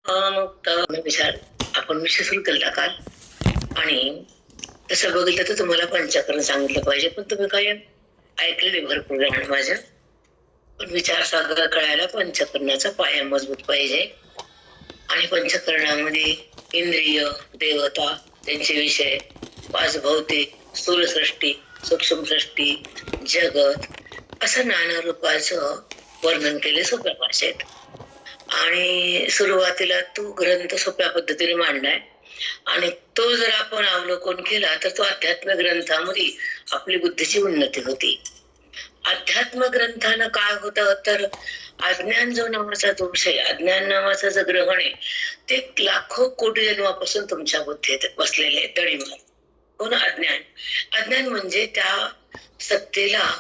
मग विचार आपण विषय सुरू केला काल, आणि तसं बघितलं तर तुम्हाला पंचकरण सांगितलं पाहिजे, पण तुम्ही काय ऐकलेले भरपूर वेळा माझ्या. पण विचार सागर कळायला पंचकरणाचा पाया मजबूत पाहिजे. आणि पंचकरणामध्ये इंद्रिय, देवता, त्यांचे विषय, पाच भौतिक, स्थूलसृष्टी, सूक्ष्मसृष्टी, जगत, असं नाना रूपाचं वर्णन केले सोप्या भाषेत. आणि सुरुवातीला तू ग्रंथ सोप्या पद्धतीने मांडलाय, आणि तो जर आपण अवलोकन केला तर तो अध्यात्म ग्रंथामध्ये आपली बुद्धीची उन्नती होती. अध्यात्म ग्रंथानं काय होतं तर अज्ञान जो नावाचा दोष आहे, अज्ञान नावाचं जे ग्रहण आहे, ते लाखो कोटी जन्मापासून तुमच्या बुद्धीत बसलेले आहे तडीमार. हो ना. अज्ञान म्हणजे त्या सत्तेला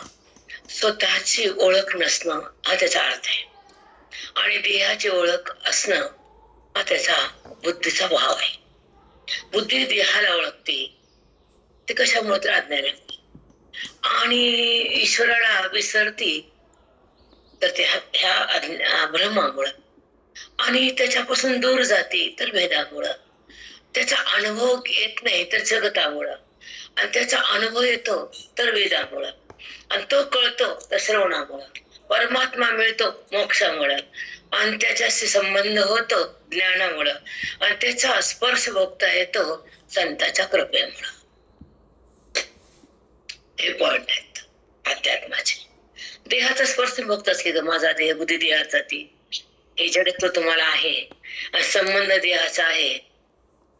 स्वतःची ओळख नसणं हा त्याचा अर्थ आहे, आणि देहाची ओळख असणं हा त्याचा बुद्धीचा भाव आहे. बुद्धी देहाला ओळखते, ते कशामुळे तर अज्ञान, आणि ईश्वराला विसरती तर ते ह्या भ्रमामुळं, आणि त्याच्यापासून दूर जाते तर भेदामुळं, त्याचा अनुभव येत नाही तर जगतामुळं, आणि त्याचा अनुभव येतो तर वेदामुळं, आणि तो कळतो तर श्रवणामुळं, परमात्मा मिळतो मोक्षामुळं, आणि त्याच्याशी संबंध होतो ज्ञानामुळं, आणि त्याचा स्पर्श भोगता येतो संतांच्या कृपेमुळं. हे पॉइंट आहेत अध्यात्माचे. देहाचा स्पर्श भोगताच की माझा देह, बुद्धी देहाचा ती, हे जगत तो तुम्हाला आहे, संबंध देहाचा आहे.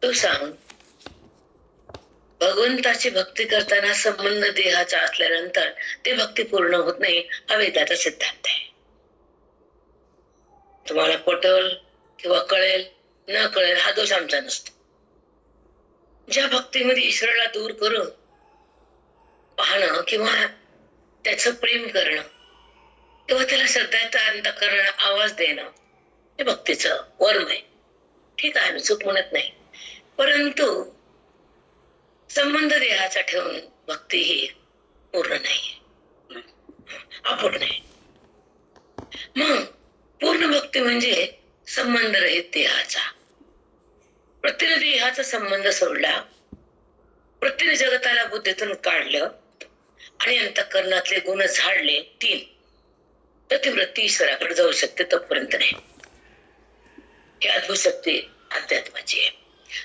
तू सांग, भगवंताची भक्ती करताना संबंध देहाचा असल्यानंतर ते भक्ती पूर्ण होत नाही, हा वेदाचा सिद्धांत आहे. तुम्हाला पटल किंवा कळेल न कळेल हा दोष आमचा नसतो. ज्या भक्तीमध्ये ईश्वराला दूर करून पाहणं किंवा त्याचं प्रेम करणं किंवा त्याला श्रद्धाचा अंत करणं, आवाज देणं, हे भक्तीचं वर्म आहे. ठीक आहे, मी चूक म्हणत नाही, परंतु संबंध देहाचा ठेवून भक्ती ही पूर्ण नाही, अपूर्ण नाही. मग पूर्ण भक्ती म्हणजे संबंध रहित देहाचा. प्रत्येक देहाचा संबंध सोडला, प्रत्येक जगताला बुद्धीतून काढलं, आणि अंतःकरणातले गुण झाडले 3, तर ती वृत्ती ईश्वराकडे जाऊ शकते, तोपर्यंत नाही. ही अद्भुत शक्ती अध्यात्माची आहे.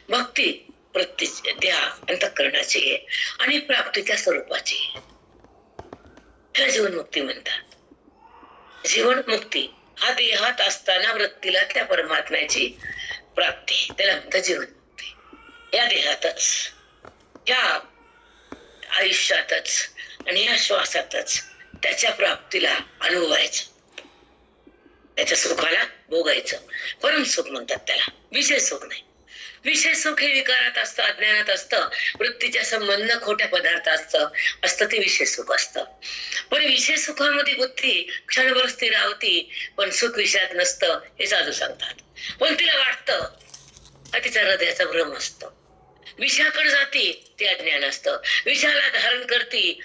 भक्ती वृत्तीची, द्या अंतःकरणाची आहे, आणि प्राप्ती त्या स्वरूपाची आहे. ह्याला जीवनमुक्ती म्हणतात. जीवनमुक्ती हा देहात असताना वृत्तीला त्या परमात्म्याची प्राप्ती, त्याला म्हणतात जीवनमुक्ती. या देहातच, या आयुष्यातच, आणि या श्वासातच त्याच्या प्राप्तीला अनुभवायचं, त्याच्या सुखाला भोगायचं. परम सुख म्हणतात त्याला, विषय सुख नाही. विषय सुख हे विकारात असतं, अज्ञानात असतं, वृत्तीच्या संबंध खोट्या पदार्थ असतं ते विषय सुख असतं. पण विषय सुखामध्ये बुद्धी क्षणभर स्थिरावती, पण सुख विषयात नसतं हे साधू सांगतात. पण तिला वाटतं, हा तिचा हृदयाचा भ्रम असतो. विषयाकडे जाती ते अज्ञान असतं, विषयाला धारण करती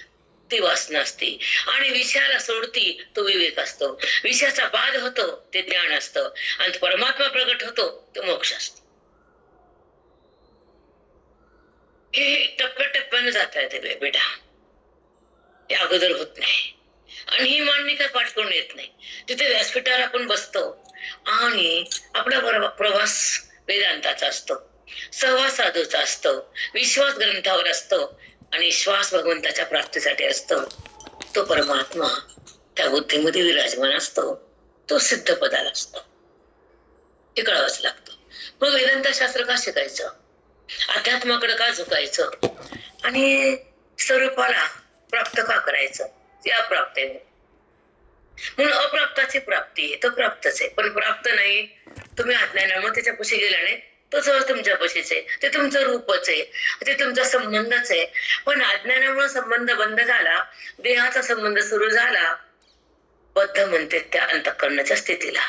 ती वासना असते, आणि विषयाला सोडती तो विवेक असतो. विषयाचा बाध होतो ते ज्ञान असतं, आणि परमात्मा प्रगट होतो तो मोक्ष असतो. हे टप्प्याटप्प्याने जाता येते बेटा, हे अगोदर होत नाही. आणि ही मांडणी काय पाठ करून येत नाही. तिथे व्यासपीठावर आपण बसतो, आणि आपला प्रवास वेदांताचा असतो, सहवास साधूचा असतो, विश्वास ग्रंथावर असतो, आणि श्वास भगवंताच्या प्राप्तीसाठी असतो. तो परमात्मा त्या बुद्धीमध्ये विराजमान असतो, तो सिद्ध पदाला असतो. हे कळावंच लागतं. मग वेदांत शास्त्र का शिकायचं, अध्यात्माकडे का झुकायचं, आणि स्वरूपाला प्राप्त का करायचं, ते अप्राप्त आहे. म्हणून अप्राप्ताची प्राप्ती आहे, तो प्राप्तच आहे. पण प्राप्त नाही, तुम्ही अज्ञानामुळे त्याच्यापाशी गेला नाही, तो सहज तुमच्यापाशीच आहे, ते तुमचं रूपच आहे, ते तुमचा संबंधच आहे. पण अज्ञानामुळे संबंध बंद झाला, देहाचा संबंध सुरू झाला, बद्ध म्हणते त्या अंतःकरणाच्या स्थितीला.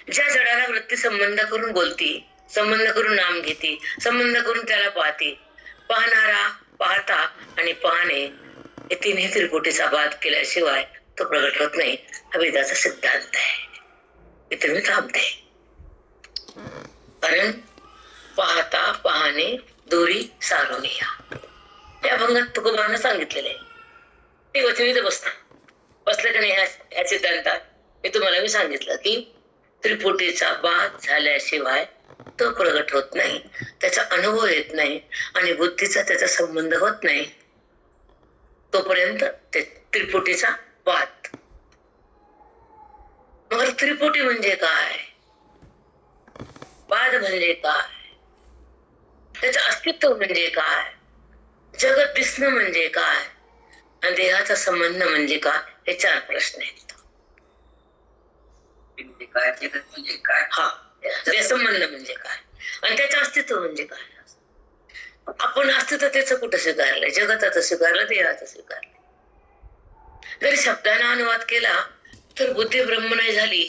ज्या जडाला वृत्ती संबंध करून बोलती, संबंध करून नाम घेती, संबंध करून त्याला पाहती, पाहणारा, पाहता आणि पाहणे हे तिन्ही त्रिपुटीचा बाध केल्याशिवाय तो प्रगट होत नाही, हा वेदाचा सिद्धांत आहे. इथे मी थांबते. कारण पाहता पाहणे दोरी सारून या, त्या अभंगात तुकोबानं सांगितलेलं आहे. ते वचन इथे बसलं का नाही ह्या सिद्धांतात. मी तुम्हाला सांगितलं की त्रिपुटीचा बाध झाल्याशिवाय तो प्रगट होत नाही, त्याचा अनुभव येत नाही आणि बुद्धीचा त्याचा संबंध होत नाही तोपर्यंत ते त्रिपुटीचा बाध. मग त्रिपुटी म्हणजे काय, बाध म्हणजे काय, त्याचं अस्तित्व म्हणजे काय, जगत दिसणं म्हणजे काय आणि देहाचा संबंध म्हणजे काय, हे 4 प्रश्न आहेत. हा, ते संबंध म्हणजे काय आणि त्याचं अस्तित्व म्हणजे काय. आपण अस्तित्व त्याचं कुठं स्वीकारलंय, जगताचं स्वीकारलं, देहाचं स्वीकारलं. जरी शब्दाने अनुवाद केला तर बुद्धी ब्रह्म नाही झाली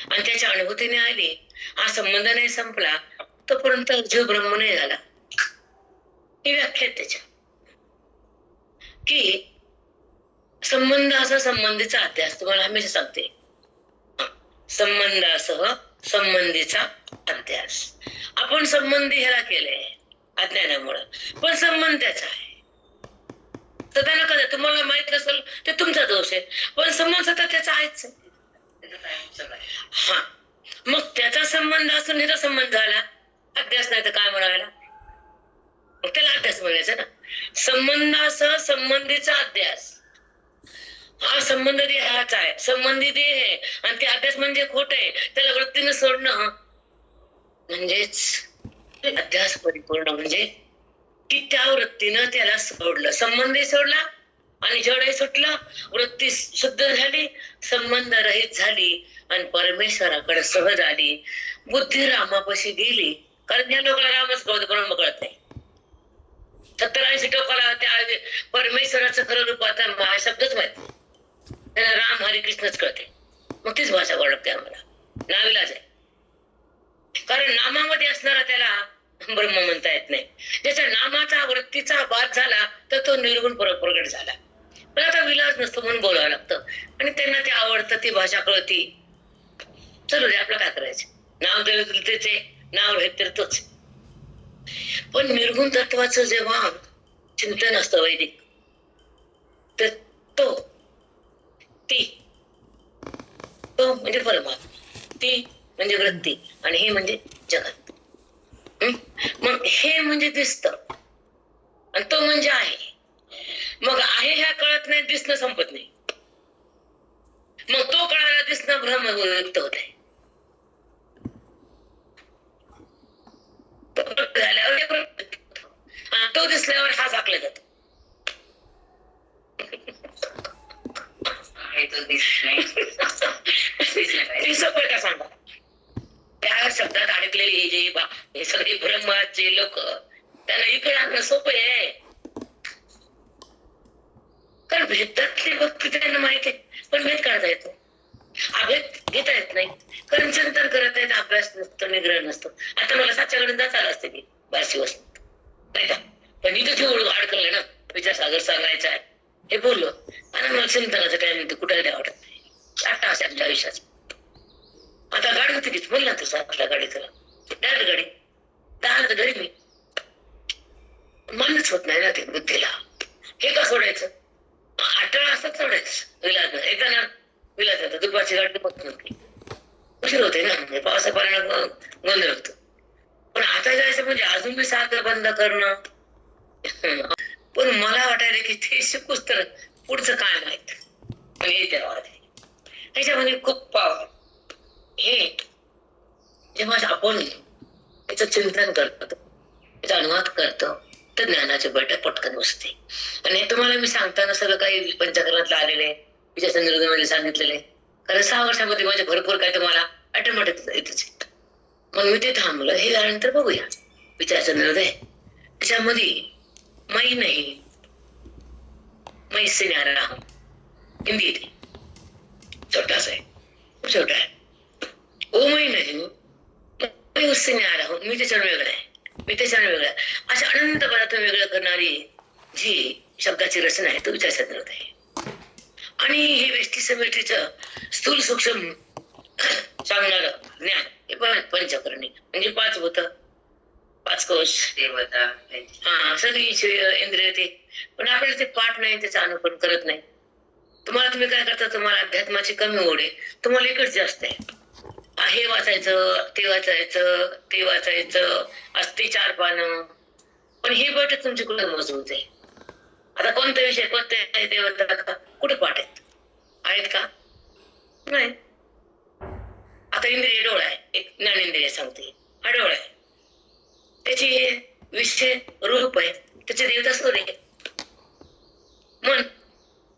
आणि त्याच्या अनुभूतीने आली, हा संबंध नाही संपला तोपर्यंत जीव ब्रह्म नाही झाला. ही व्याख्या त्याच्या की संबंधासह संबंधीचा अध्यास. तुम्हाला हमेशा सांगते, संबंधासह संबंधीचा अध्यास. आपण संबंधी ह्याला केले अज्ञानामुळे, पण संबंध त्याचा आहे. सदा नका, तुम्हाला माहित नसेल ते तुमचा दोष आहे, पण संबंध सतत त्याचा आहेच. हा, मग त्याचा संबंध असून ह्याचा संबंध झाला, अध्यास नाही तर काय म्हणायला, मग त्याला अध्यास म्हणायचं ना. संबंधासह संबंधीचा अध्यास. हा संबंध देहाचा आहे, संबंधी देह आहे आणि ते अध्यास म्हणजे खोट आहे, त्याला वृत्तीनं सोडणं म्हणजेच अध्यास परिपूर्ण. म्हणजे की त्या वृत्तीनं त्याला सोडलं, संबंधही सोडला आणि जडही सुटलं, वृत्ती शुद्ध झाली, संबंध रहित झाली आणि परमेश्वराकडे सहज आली. बुद्धी रामापाशी गेली, कारण या लोकांना रामच कळत, कोणाला कळत नाही. 70-80 टोकाला त्या परमेश्वराचं खरं रूप आता शब्दच माहिती, त्यांना राम हरी कृष्णच कळते. मग तीच भाषा ओळखते आम्हाला, नाविलाज आहे. कारण नामामध्ये असणारा त्याला ब्रह्म म्हणता येत नाही. ज्याच्या नामाचा वृत्तीचा बाध झाला तर तो निर्गुण प्रकट झाला. पण आता विलाज नसतो म्हणून बोलावं लागतं आणि त्यांना ते आवडतं, ती भाषा कळती. चलो रे, आपलं काय करायचं, नाव दिलं त्याचे नाव राहील तर तोच. पण निर्गुण तत्वाचं जेव्हा चिंतन असतं वैदिक, तर तो म्हणजे परमात्मा, ती म्हणजे वृत्ती आणि हे म्हणजे जगत. मग हे म्हणजे दिसतं आणि तो म्हणजे आहे. मग आहे ह्या कळत नाही, दिसणं संपत नाही. मग तो कळायला दिसणं भ्रम व्यक्त होत आहे. तो दिसल्यावर हा झाकला जातो. सांगा, त्या शब्दात अडकलेली हे सगळे ब्रह्माचे लोक, त्यांना इकडे आणणं सोपं आहे. कारण भेदातली भक्ती त्यांना माहिती आहे, पण भेद काढता येतो, अभेद घेता येत नाही. कारण चिंतन करत आहेत, अभ्यास नसतो, निग्रह नसतो. आता मला साच्याकडे जाता आलं असते की 12 वर्ष नाही का, पण इथं जेवढं अडकलं ना, विचारसागर सांगायचा आहे हे बोललो आणि मला चिंतनाचं टाइम कुठे द्या वाटत नाही. 8 तास आमच्या आयुष्यात. आता गाडी होती की बोल ना तू, सातला गाडी, तुला डायरेक्ट गाडी 10 तर घरी मी मानच होत नाही ना ते बुद्धीला. हे का सोडायचं, 8 वेळा असतात सोडायचं विलाज. एकदा ना विलाज होतं, दुपारची गाडी बघत नव्हती, उशीर होते ना, म्हणजे पावसा पाण्यानं गोंधळ होतो. पण आता जायचं म्हणजे अजून मी सारखं बंद करणं. पण मला वाटायला की ते शिकूच तर पुढचं काय माहित, पण हे तेव्हा ह्याच्यामध्ये खूप पावर. हे जेव्हा आपण याचं चिंतन करतो, याचा अनुवाद करतो, तर ज्ञानाची बैठक पटकन बसते. आणि हे तुम्हाला मी सांगताना सगळं काही पंचकरणातलं आलेलं आहे, विचारचंद्रमध्ये सांगितलेलं आहे. कारण 6 वर्षामध्ये माझे भरपूर काय तुम्हाला ऑटोमॅटिक येतच. मग मी ते थांबलं. हे झाल्यानंतर बघूया विचारचंद्रोदय. त्याच्यामध्ये मै नाही, मै से न्यारा हूं, हिंदी येते, छोटासा आहे, छोटा आहे. ओ मै नाही, मी उससे न्यारा हूं, मी त्याच्यावर वेगळं आहे, मी त्याच्यावर वेगळं आहे. अशा अनंत पदार्थ वेगळं करणारी जी शब्दाची रचना आहे तो विचारचंद्रोदय आहे. आणि हे व्यष्टी समेटीचं स्थूल सूक्ष्म सांगणार ज्ञान हे पण पंचकरणी म्हणजे 5 भूत 5 कोश देवता सगळी इंद्रिय ते. पण आपल्याला ते पाठ नाही, त्याचं अनुकरण करत नाही. तुम्ही काय करता, तुम्हाला अध्यात्माची कमी ओढ आहे, तुम्हाला एकच जास्त आहे, हे वाचायचं ते वाचायचं ते वाचायचं, असते 4 पानं. पण ही बैठक तुमची कुठे मजबूत आहे? आता कोणता विषय कोणत्या देवता का कुठे पाठ आहेत का? नाही. आता इंद्रिय डोळा आहे, एक ज्ञानेंद्रिय सांगते, हा डोळा आहे, त्याची विषय रूप आहे, त्याची देवता सूर्य, मन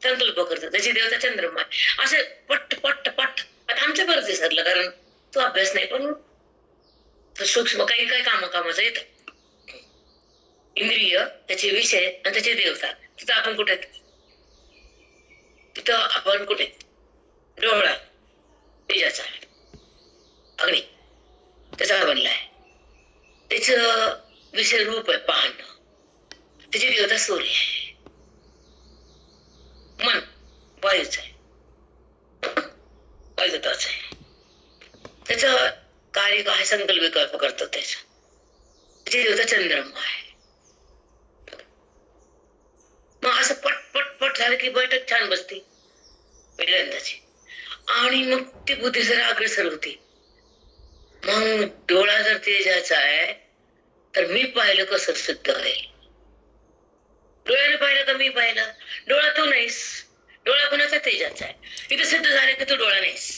संकल्प करतो, त्याची देवता चंद्रमा. असे पट पट पट. आता आमच्या बरंच विसरलं, कारण तो अभ्यास नाही, पण सूक्ष्म काही काही कामाचं येत. इंद्रिय, त्याचे विषय आणि त्याची देवता. तिथं आपण कुठे, तिथं आपण कुठे? डोळा तेजाचा, अग्नी त्याचा बनलाय, त्याच विषय रूप आहे पाहणं, त्याची देवता सूर्य आहे, मन वायूच आहे, वायुतत्वाच आहे, त्याचं कार्य काय संकल्प विकल्प करतो, त्याची देवता चंद्रमा आहे. मग असं पट पट पट झालं की बैठक छान बसते पहिल्यांदाची, आणि मग ती बुद्धी जरा अग्रेसर होती. मग डोळा जर तेजाचा आहे तर मी पाहिलं कसं सिद्ध होईल? डोळ्याने पाहिलं का मी पाहिलं? डोळा तू नाहीस, डोळा कोणाचा? तेजाचा आहे. इथे सिद्ध झालं की तू डोळा नाहीस.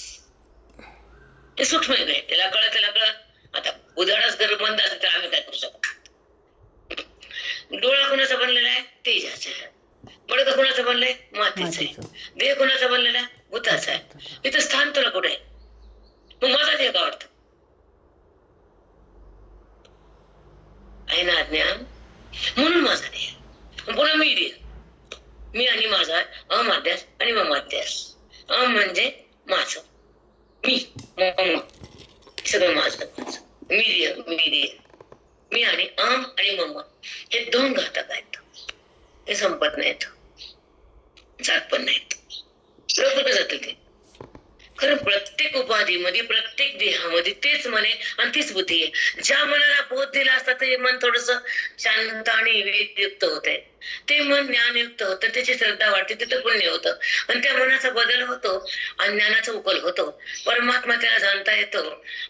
ते सूक्ष्म आहे, त्याला कळत. आता उदाहरणाच जर बंद असेल तर आम्ही काय करू शकतो? डोळा कोणाचा बनलेला आहे? तेजाचा आहे. बडकं कोणाचं बनलंय? मातीचं आहे. देह कोणाचा बनलेला आहे? भूताचा आहे. इथं स्थान तुला कुठे आहे? मग माझा देह का वाटतं? आहे ना ज्ञान, म्हणून माझा देह. पुन्हा मी देह, मी आणि माझा अमाध्यास आणि ममाध्यास. म्हणजे माझं, मी सगळं माझं, मी आणि आणि मम हे 2 घातक आहेत. हे संपत नाहीत, जात पण नाहीत. कुठं जातं ते? खरं प्रत्येक उपाधीमध्ये, प्रत्येक देहामध्ये तेच मने आणि तीच बुद्धी आहे. ज्या मनाला बोध दिला असता ते मन थोडस शांत आणि विवेकयुक्त होते, ते मन ज्ञानयुक्त होतं, त्याची श्रद्धा वाढते, तिथं पुण्य होतं, आणि त्या मनाचा बदल होतो आणि ज्ञानाचा उकल होतो. परमात्मा त्याला जाणता येतो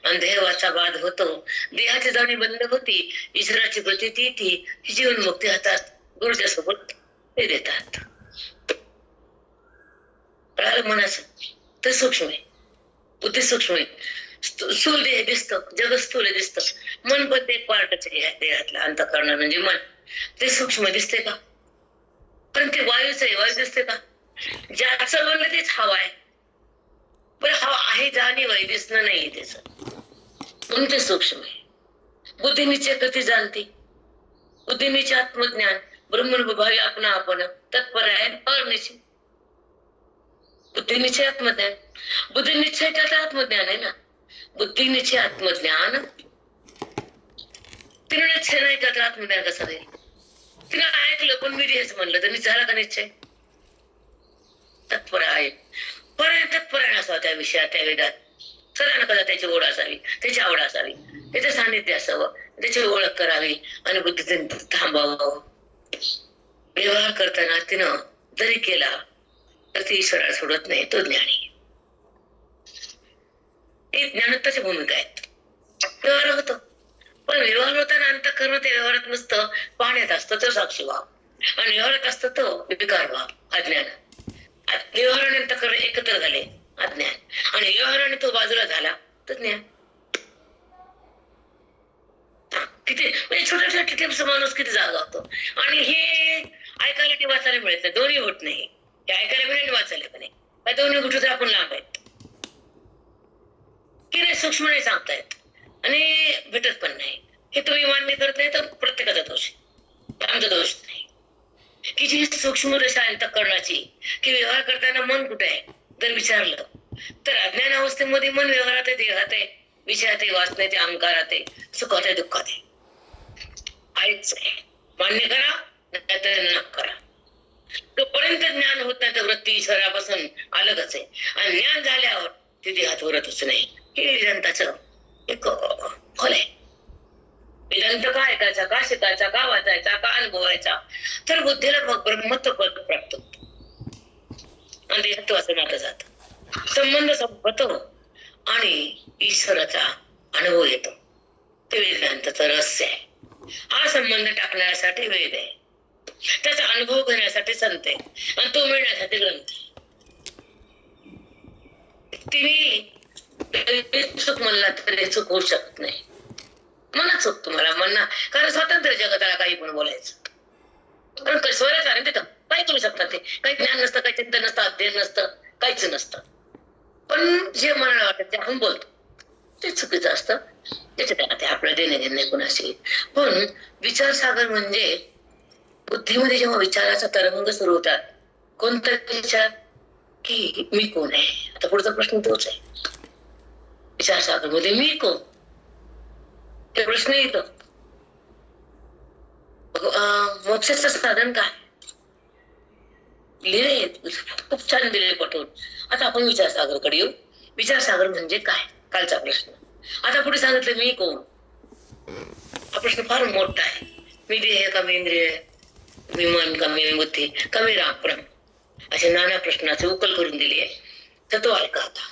आणि देहाचा बाध होतो. देहाची जाणी बंद होती, ईश्वराची प्रतीती ती जीवनमुक्ती हातात गुरुच्या सोबत ते देतात. मनाचं तर सूक्ष्म आहे, बुद्धी सूक्ष्म आहे. स्थूल देह दिसतं, जग स्थूल दिसतं, मन पण ते एक पार्टच आहे देहातला. अंतःकरण म्हणजे मन, ते सूक्ष्म दिसते का? पण ते वायूच आहे, वायू दिसते का? ज्याचं बनलं तेच हवा आहे, पण हवा आहे जाणीव आहे, दिसणं नाहीये त्याच, म्हणून ते सूक्ष्म आहे. बुद्धीनिश्चय कधी जाणते? बुद्धीनिश्चय आत्मज्ञान, ब्रह्मभावी आपण तत्पर आहे अनिश्चित. बुद्धिनिश्चय आत्मज्ञान, बुद्धिनिश्चय त्याचा आत्मज्ञान आहे ना. बुद्धिनिश्चय आत्मज्ञान, तिने निश्चय नाही त्याचा आत्मज्ञान कसं होईल? तिने ऐकलं पण मी हेच म्हणलं तर झाला का निश्चय? तत्पर आहे, तत्परायण असावं त्या विषयात, त्या वेदात. सगळ्यांना कदा त्याची ओढ असावी, त्याची आवड असावी, त्याचं सानिध्य असावं, त्याची ओळख करावी आणि बुद्धीतून थांबावं. व्यवहार करताना तिनं जरी केला तर ती ईश्वराला सोडत नाही, तो ज्ञानी. हे ज्ञानत्वाच्या भूमिका आहेत. व्यवहार होतो, पण व्यवहार होताना अंतःकरण ते व्यवहारात नुसतं पाहण्यात असतं तर साक्षी भाव, आणि व्यवहारात असतं तो विकार भाव, अज्ञान. व्यवहार आणि अंतःकरण एकत्र झाले अज्ञान, आणि व्यवहाराने तो बाजूला झाला तर ज्ञान. किती म्हणजे छोट्या छोट्या टिप्स माणूस किती जागा होतो. आणि हे ऐकायला ते वाचायला मिळत नाही, दोन्ही होत नाही. हे ऐकायला पण नाही, वाचायला पण नाही, दोन्ही कुठे तर आपण लांब आहेत की नाही, सूक्ष्म नाही सांगता येत आणि भेटत पण नाही. हे तुम्ही मान्य करत नाही तर प्रत्येकाचा दोष, आमचा दोष नाही. की जी सूक्ष्म दशा अंतःकरणाची, की व्यवहार करताना मन कुठे आहे जर विचारलं तर अज्ञान अवस्थेमध्ये मन व्यवहारात आहे, देहात आहे, विषयात आहे, वासनेत आहे, अहंकारात आहे, सुखात आहे, दुःखात आहे. आहेच आहे. मान्य करा नाहीतर न करा. तोपर्यंत ज्ञान होत नाही तर वृत्ती ईश्वरापासून अलगच आहे, आणि ज्ञान झाल्यावर ते देहात उरतच नाही. हे वेदांताचं एक फल आहे. वेदांत का ऐकायचा, का शिकायचा, का वाचायचा, का अनुभवायचा, तर बुद्धीला ब्रह्मत्व प्राप्त होतं आणि देहत्वाचं नातं जात, संबंध संपतो आणि ईश्वराचा अनुभव येतो. ते वेदांताचं रहस्य आहे. हा संबंध टाकण्यासाठी वेद आहे, त्याचा अनुभव घेण्यासाठी संत आहे आणि तो मिळण्यासाठी ग्रंथ. तिने चूक म्हणला तरी चूक होऊ शकत नाही. मना चूक तुम्हाला म्हणा, कारण स्वातंत्र्य जगताला काही पण बोलायचं, कारण स्वरच आहे तिथं काही करू शकतात. ते काही ज्ञान नसतं, काही चिंतन नसतं, अध्ययन नसतं, काहीच नसतं, पण जे मनाला वाटत ते आपण बोलतो, ते चुकीचं असतं. त्याच्यात ते आपलं देणे घेणे कोणाशी. पण विचारसागर म्हणजे बुद्धीमध्ये जेव्हा विचाराचा तरंग सुरू होतात, कोणता विचार की मी कोण आहे. आता पुढचा प्रश्न तोच आहे, विचारसागर मध्ये मी कोण ते प्रश्न येतो. मोक्षाचं साधन काय लिहिले, खूप छान दिले पटवून. आता आपण विचारसागरकडे येऊ. विचारसागर म्हणजे काय, कालचा प्रश्न. आता पुढे सांगितलं मी कोण. हा प्रश्न फार मोठा आहे. मी देह का मी इंद्रिय, मी मन का मी बुद्धी का मी रामप्रम, असे नाना प्रश्नाचे उकल करून दिली आहे. तर तो ऐका आता.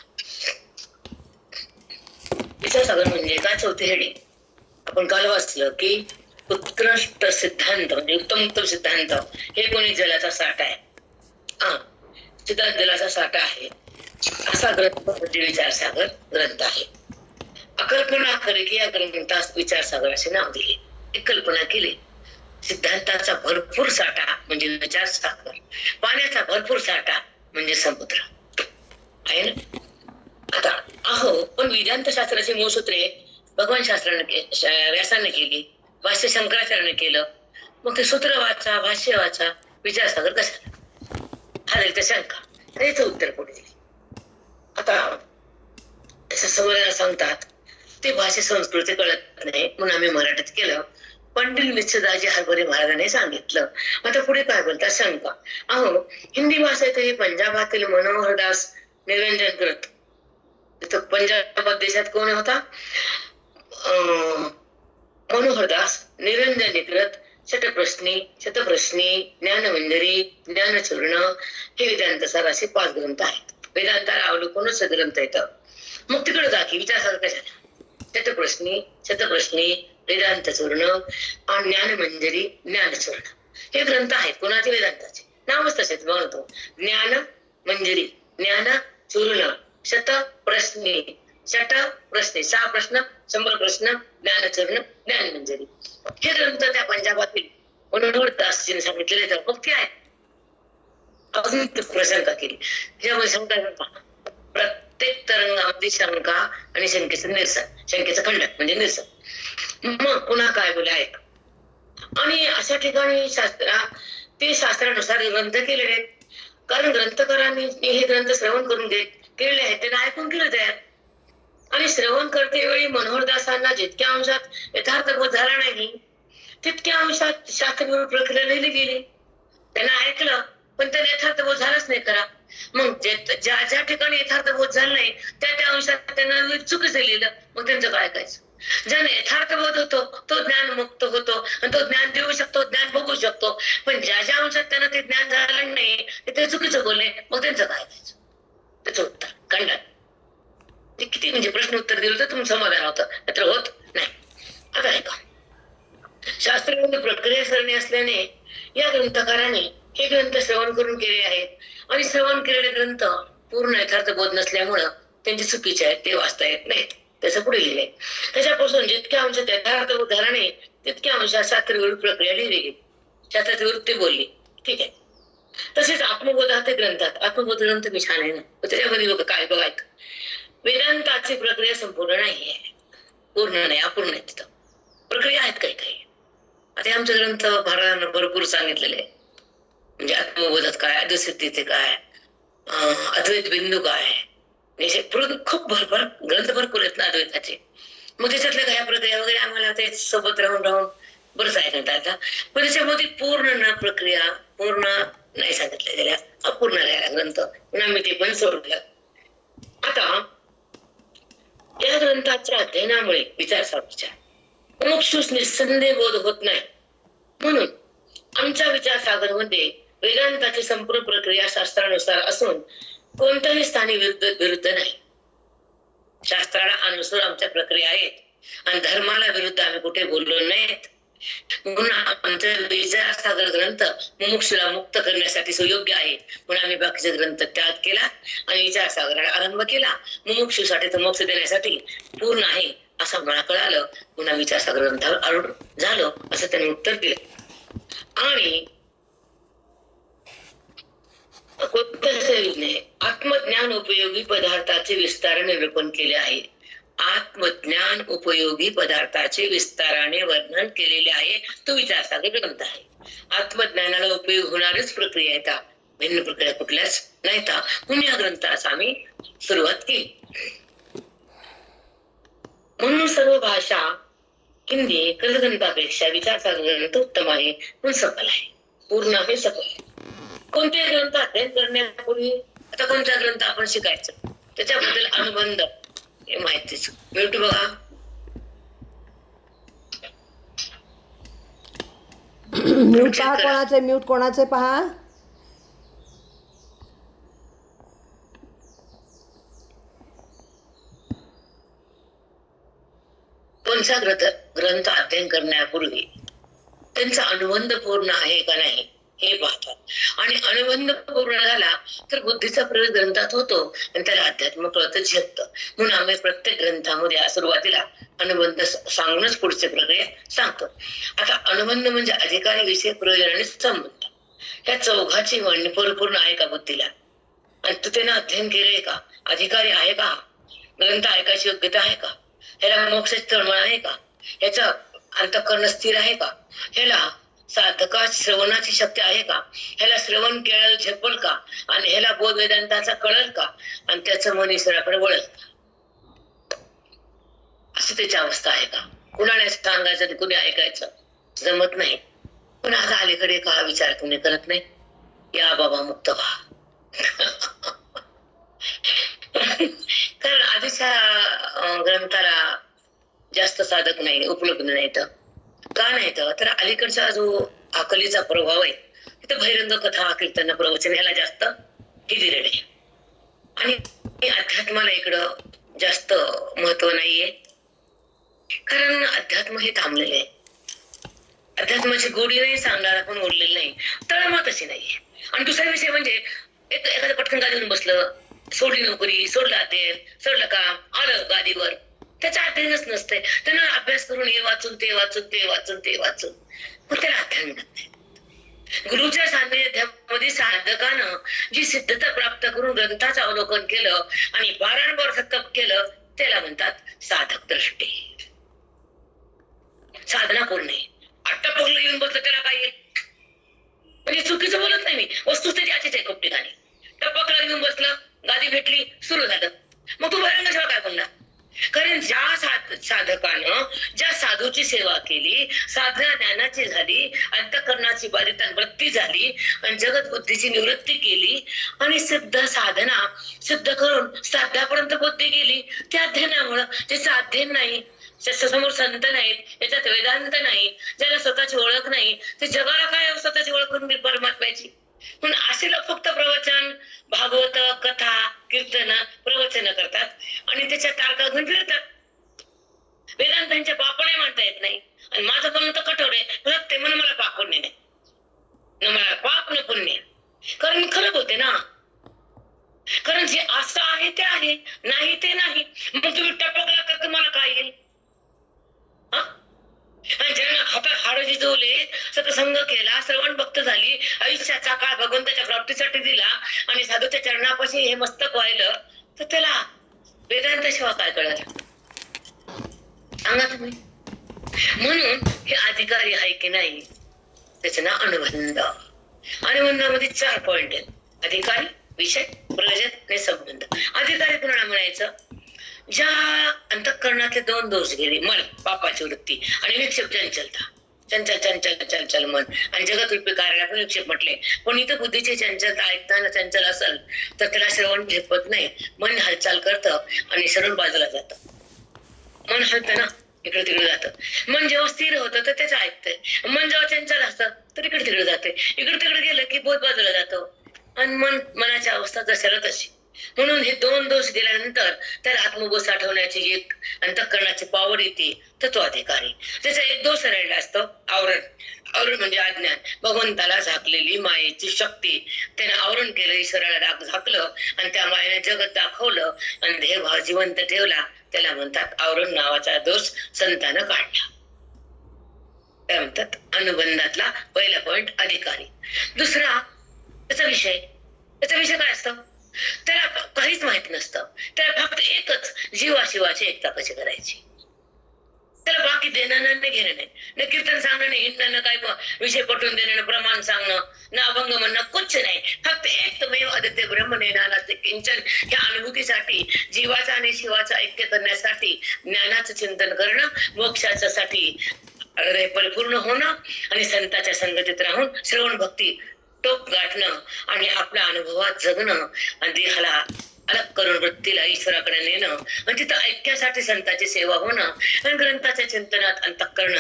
विचारसागर म्हणजे काय, चौथी हेडी आपण काल वाचलं की उत्कृष्ट सिद्धांत म्हणजे उत्तम सिद्धांत हे कोणी जलाचा साठा आहे. सिद्धांत जलाचा साठा आहे असा ग्रंथ म्हणजे विचारसागर ग्रंथ आहे. अकल्पना खरे की या ग्रंथास विचारसागर असे नाव दिले. एक कल्पना केली, सिद्धांताचा भरपूर साठा म्हणजे विचारसागर, पाण्याचा भरपूर साठा म्हणजे समुद्र आहे ना. आता पण वेदांत शास्त्राची मूळसूत्रे भगवान शास्त्राने व्यासाने केली, भाष्य शंकराचार्याने केलं. मग ते सूत्र वाचा, भाष्य वाचा, विचारसागर कशाला, हा तर शंका. त्याचं उत्तर पुढे दिले. आता असं समोर सांगतात ते भाषे संस्कृती कळत नाही म्हणून आम्ही मराठीत केलं. पंडित निश्चितदाजी हरभरे महाराजांनी सांगितलं. आता पुढे काय बोलतात, शंका. हिंदी भाषेतही पंजाबातील मनोहरदास निरंजन करत, तिथं पंजाब देशात कोण होता, मनोहरदास निरंजन करत शतप्रश्नी, ज्ञानमंजरी, ज्ञानचूर्ण हे वेदांत सार असे 5 ग्रंथ आहेत. वेदांताला अवलंबूनच ग्रंथ येतं. मग तिकडे जा की विचारसागर कशाला. शतप्रश्नी, वेदांत चूर्ण आणि ज्ञानमंजरी, ज्ञानचूर्ण हे ग्रंथ आहेत. कोणाचे, वेदांताचे. नावच तसेच म्हणतो, ज्ञान मंजरी, ज्ञान चूर्ण, शतप्रश्नी, 6 प्रश्न, 100 प्रश्न, ज्ञानचूर्ण, ज्ञानमंजरी हे ग्रंथ त्या पंजाबातील मनोहरदासजीने सांगितलेले. तर मग ते आहेत. अजून प्रशंका केली त्याच्यामध्ये. शंका, प्रत्येक तरंगामध्ये शंका आणि शंकेचं निरसन, शंकेचं खंडन म्हणजे निरसन. मग पुन्हा काय बोला ऐक. आणि अशा ठिकाणी ते शास्त्रानुसार ग्रंथ केलेले आहेत, कारण ग्रंथकारांनी हे ग्रंथ श्रवण करून केलेले आहेत, त्यांना ऐकून केलं तयार. आणि श्रवण करते वेळी मनोहरदासांना जितक्या अंशात यथार्थ बोध झाला नाही तितक्या अंशात शास्त्रविरुद्ध प्रक्रिया लिहिली गेली. त्यांना ऐकलं पण त्याला यथार्थ बोध झालाच नाही करा. मग ज्या ठिकाणी यथार्थ बोध झाला नाही त्या अंशात त्यांना चुकीचं लिहिलं. मग त्यांचं काय ऐकायचं. ज्याने यथार्थ बोध होतो तो ज्ञान मुक्त होतो आणि तो ज्ञान देऊ शकतो, ज्ञान बघू शकतो. पण ज्या अंशात त्यांना ते ज्ञान झालं नाही ते चुकीचं बोलले, मग त्यांचं काय ऐकायचं. त्याचं उत्तर खंडन. ते किती म्हणजे प्रश्न उत्तर दिलं तर तुमचं समाधान होतं, तर होत नाही. आता ऐका, शास्त्रविरुद्ध प्रक्रिया सरणी असल्याने या ग्रंथकाराने हे ग्रंथ श्रवण करून केले आहेत आणि श्रवण केलेले ग्रंथ पूर्ण यथार्थ बोध नसल्यामुळं त्यांचे चुकीचे आहेत, ते वाचता येत नाहीत. त्याचं पुढे लिहिलंय, त्याच्यापासून जितक्या अंशात यथार्थ बोध झाला नाही तितक्या अंशात शास्त्रविरुद्ध प्रक्रिया लिहिली गेली, शास्त्राविरुद्ध ते बोलली. ठीक आहे. तसेच आत्मबोधात ग्रंथात, आत्मबोध ग्रंथ मी छान आहे ना, त्याच्यामध्ये बघा काय बघा, वेदांताची प्रक्रिया संपूर्ण नाहीये, पूर्ण नाही, अपूर्ण आहे. तिथं प्रक्रिया आहेत काही काही. आता आमचे ग्रंथ महाराजांना भरपूर सांगितलेले आहे, म्हणजे आत्मबोधात काय, अद्वैतसिद्धीचे काय, अद्वैत बिंदू काय, खूप भरपूर ग्रंथ भरपूर आहेत ना अद्वैताचे. मग त्याच्यातल्या काही प्रक्रिया वगैरे आम्हाला ते सोबत राहून बरंच ऐकण्यात आता. पण त्याच्यामध्ये पूर्ण न प्रक्रिया पूर्ण नाही सांगितल्या गेल्या, अपूर्ण राहिला ग्रंथ, पुन्हा मी ते पण सोडलं. आता या ग्रंथाच्या अध्ययनामुळे विचार मोक्षूस निस्संदेह बोध होत नाही. म्हणून आमच्या विचारसागर मध्ये वेदांताची संपूर्ण प्रक्रिया शास्त्रानुसार असून कोणत्याही स्थानी विरुद्ध नाही. शास्त्राला अनुसार आमच्या प्रक्रिया आहेत आणि धर्माला विरुद्ध आम्ही कुठे बोललो नाहीत. म्हणून आमचा विचारसागर ग्रंथ मुमुक्षूला मुक्त करण्यासाठी सुयोग्य आहे. म्हणून आम्ही बाकीचे ग्रंथ त्याग केला आणि विचारसागराला आरंभ केला. मुमुक्षूसाठी तर मोक्ष देण्यासाठी पूर्ण आहे असं मला कळालं. पुन्हा विचारसागर ग्रंथावर आरूढ झालो असं त्यांनी उत्तर दिलं. आणि आत्मज्ञान उपयोगी पदार्थाचे विस्ताराने निरूपण केले आहे. आत्मज्ञान उपयोगी पदार्थाचे विस्ताराने वर्णन केलेले आहे तो विचारसागर ग्रंथ आहे. आत्मज्ञानाला उपयोग होणारीच प्रक्रिया येतात, भिन्न प्रक्रिया कुठल्याच नाहीत. म्हणून या ग्रंथास आम्ही सुरुवात केली. म्हणून सर्व भाषा हिंदी ग्रंथापेक्षा विचारसागर ग्रंथ उत्तम आहे, पण सफल आहे, पूर्ण आहे, सफल आहे. कोणते ग्रंथ अध्ययन करण्यापूर्वी आता कोणता ग्रंथ आपण शिकायचं त्याच्याबद्दल अनुबंध हे माहितीच म्यूट बघा. म्यूट पहा, कोणाचे म्यूट कोणाचे पहा. कोणता ग्रंथ अध्ययन करण्यापूर्वी त्यांचा अनुबंध पूर्ण आहे का नाही हे पाहतात. आणि अनुबंध पूर्ण झाला तर बुद्धीचा प्रवेश ग्रंथात होतो आणि त्याला अध्यात्म कळत झेपतं. म्हणून आम्ही प्रत्येक ग्रंथामध्ये सुरुवातीला अनुबंध सांगूनच पुढची प्रक्रिया सांगतो. आता अनुबंध म्हणजे अधिकारी, विषय, प्रयोजन आणि संबंध. या चौघाची मांडणी परिपूर्ण आहे का बुद्धीला आणि तू त्यानं अध्ययन केले का, अधिकारी आहे का, ग्रंथ ऐकायची योग्यता आहे का, ह्याला मोक्षाची तळमळ आहे का, ह्याचा अंतःकरण स्थिर आहे का, ह्याला साधका श्रवणाची शक्ती आहे का, ह्याला श्रवण केळल झेपल का, आणि ह्याला बोध वेदांताचा कळल का, आणि त्याचं मन ईश्वराकडे वळल का, असं त्याची अवस्था आहे का. कुणाला सांगायचं कुणी ऐकायचं जमत नाही. पण आता अलीकडे का विचार कुणी करत नाही. या बाबा मुक्त व्हा. कारण आधीच्या ग्रंथाला जास्त साधक नाही, उपलब्ध नाहीत. का नाही तर अलीकडचा जो अकलीचा प्रभाव आहे तिथे बहिरंग कथा, कीर्तन, प्रवचन ह्याला जास्त हे दिलेलं आहे. आणि अध्यात्माला इकडं जास्त महत्व नाहीये. कारण अध्यात्म हे थांबलेले आहे. अध्यात्माची गोडी नाही, सांगणारा पण ओढलेलं नाही, तळमळ तशी नाहीये. आणि दुसरा विषय म्हणजे एखादं पटकन गादीवर बसलं, सोडली नोकरी, सोडलं अध्ययन, सोडलं काम, आलं गादीवर, त्याचा अध्ययनच नसतंय. त्यांना अभ्यास करून हे वाचून ते वाचून ते वाचून ते वाचून मग त्याला अध्ययन म्हणत नाही. गुरुच्या सान्निध्यामध्ये साधकानं जी सिद्धता प्राप्त करून ग्रंथाचं अवलोकन केलं आणि वारंवार तप केलं त्याला म्हणतात साधक दृष्टी. साधना पूर्ण अट्टपगलं येऊन बसलं त्याला काय येईल म्हणजे चुकीचं बोलत नाही मी, वस्तुस्थिती अशीच आहे. खूप ठिकाणी टपकला येऊन बसलं, गादी भेटली, सुरू झालं, मग तू बहिरंग सेवा काय म्हणणार. कारण ज्या साधकानं ज्या साधूची सेवा केली, साधना ज्ञानाची झाली, अंतःकरणाची बाधिता वृत्ती झाली आणि जगत बुद्धीची निवृत्ती केली आणि सिद्ध साधना सिद्ध करून साध्यापर्यंत बुद्धी गेली, त्या अध्ययनामुळं त्याचं अध्ययन नाही, त्याच्या समोर संत नाहीत, याच्यात वेदांत नाही, ज्याला स्वतःची ओळख नाही, ते जगाला काय स्वतःची ओळख करून परमात्म्याची. म्हणून असे लोक फक्त प्रवचन, भागवत, कथा, कीर्तन, प्रवचन करतात आणि त्याच्या तारखा घेऊन फिरतात. वेदांतांच्या पापण्या मानता येत नाही आणि माझं पण तर कठोर आहे, ते म्हणून मला पाप पुण्य नाही, न मला पाप न पुण्य. कारण मी खरं बोलते ना, कारण जे असं आहे ते आहे, नाही ते नाही. मग तुम्ही टपकला तर तुम्हाला काय येईल. ज्यांना हातात हाड जिजवले, सत्संग केला, श्रवण भक्त झाली, आयुष्याचा काळ भगवंताच्या प्राप्तीसाठी दिला आणि साधूच्या चरणापाशी हे मस्तक व्हायलं, तर त्याला वेदांत शिवाय काय कळलं सांगा तुम्ही. म्हणून हे अधिकारी आहे की नाही त्याचं नाव अनुबंध. अनुबंधामध्ये 4 पॉइंट आहेत: अधिकारी, विषय, प्रयोजन आणि संबंध. अधिकारी कुणाला म्हणायचं, ज्या अंतःकरणातले 2 दोष गेले, मन पापाची वृत्ती आणि विक्षेप चंचलता. चंचल चंचल चंचल मन आणि जगत रूपी कार्याला पण विक्षेप म्हटले. पण इथं बुद्धीची चंचलता ऐकताना चंचल असेल तर त्याला श्रवण झेपत नाही, मन हालचाल करतं आणि सरळ बाजूला जातं. मन हलतं ना, इकडे तिकडे जातं. मन जेव्हा स्थिर होतं तर त्याचं ऐकतंय. मन जेव्हा चंचल असतं तर इकडे तिकडे जाते. इकडे तिकडे गेलं की बोध बाजूला जातो. आणि मनाची अवस्था जशाला तशी. म्हणून हे 2 दोष गेल्यानंतर त्याला आत्मबोध साठवण्याची एक अंतःकरणाची पावर येते, तर तो अधिकारी. त्याचा एक दोष राहिला असतो, आवरण. आवरण म्हणजे अज्ञान. भगवंताला झाकलेली मायेची शक्ती. त्याने आवरण केलं, ईश्वराला झाकलं आणि त्या मायेने जगत दाखवलं आणि देहभाव जिवंत ठेवला. त्याला म्हणतात आवरण नावाचा दोष संतानं काढला. काय म्हणतात? अनुबंधातला पहिला पॉइंट अधिकारी. दुसरा त्याचा विषय काय असतं? त्याला काहीच माहित नसतं. त्याला फक्त एकच, जीवाशिवाची एकता कशी करायची. त्याला बाकी देणं नाही, घेणं नाही. न कीर्तन सांगणं नाही, हिंडणं, काय विषय पटवून देणं, प्रमाण सांगणं, ना अभंग म्हणणं, कुछ नाही. फक्त एकमेव अद्वितीय ब्रह्म ज्ञानाचे किंचन ह्या अनुभूतीसाठी, जीवाचा आणि शिवाचा ऐक्य करण्यासाठी ज्ञानाचं चिंतन करणं, मोक्षाच्या साठी हृदय परिपूर्ण होणं आणि संतांच्या संगतीत राहून श्रवण भक्ती टोक गाठणं आणि आपल्या अनुभवात जगणं आणि देहाला अलग करून वृत्तीला ईश्वराकडे नेणं आणि तिथं ऐक्यासाठी संतांची सेवा होणं आणि ग्रंथाच्या चिंतनात अंतःकरण